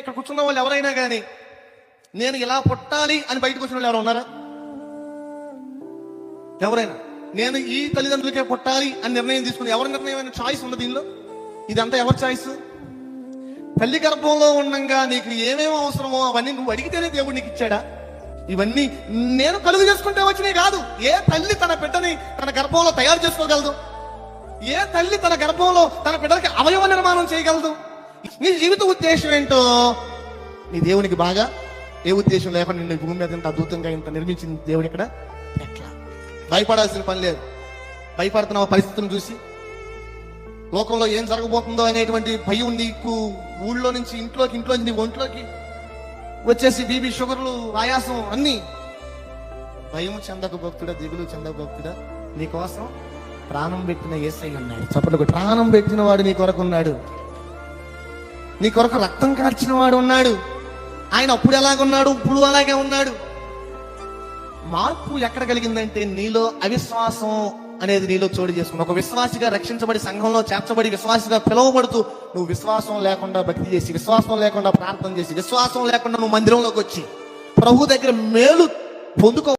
ఇక్కడ కూర్చున్న వాళ్ళు ఎవరైనా కానీ నేను ఇలా పుట్టాలి అని బయటకు వచ్చిన వాళ్ళు ఎవరు ఉన్నారా? ఎవరైనా నేను ఈ తల్లిదండ్రులకే పుట్టాలి అని నిర్ణయం తీసుకుని ఎవరి నిర్ణయం చాయిస్ ఉంది దీనిలో? ఇదంతా ఎవరి చాయిస్? తల్లి గర్భంలో ఉండగా నీకు ఏమేమో అవసరమో అవన్నీ నువ్వు అడిగితేనే దేవుడు నీకు ఇచ్చాడా? ఇవన్నీ నేను కలుగు చేసుకుంటే వచ్చినాయి కాదు. ఏ తల్లి తన బిడ్డని తన గర్భంలో తయారు చేసుకోగలదు? ఏ తల్లి తన గర్భంలో తన బిడ్డలకి అవయవ నిర్మాణం చేయగలదు? నీ జీవిత ఉద్దేశం ఏంటో నీ దేవునికి బాగా ఏ ఉద్దేశం లేకుండా నిన్ను భూమి మీద ఇంత అద్భుతంగా ఇంత నిర్మించింది దేవుడు ఇక్కడ ఎట్లా? భయపడాల్సిన పని లేదు. భయపడుతున్న పరిస్థితులను చూసి లోకంలో ఏం జరగబోతుందో అనేటువంటి భయం నీకు ఊళ్ళో నుంచి ఇంట్లో నీ ఒంట్లోకి వచ్చేసి బీపీ, షుగర్లు, ఆయాసం అన్ని. భయం చెందక భక్తుడా, దిగులు చెందక భక్తుడా, నీకోసం ప్రాణం పెట్టిన యేసయ్య ఉన్నాడు. చప్పట్లు ప్రాణం పెట్టిన వాడు నీ కొరకు ఉన్నాడు. నీ కొరకు రక్తం కార్చిన వాడు ఉన్నాడు. ఆయన అప్పుడు ఎలాగున్నాడు, ఇప్పుడు అలాగే ఉన్నాడు. మార్పు ఎక్కడ కలిగిందంటే నీలో అవిశ్వాసం అనేది నీలో చోటు చేసుకుని ఒక విశ్వాసిగా రక్షించబడి సంఘంలో చేర్చబడి విశ్వాసిగా పిలువబడుతూ నువ్వు విశ్వాసం లేకుండా భక్తి చేసి, విశ్వాసం లేకుండా ప్రార్థన చేసి, విశ్వాసం లేకుండా నువ్వు మందిరంలోకి వచ్చి ప్రభు దగ్గర మేలు పొందుకో.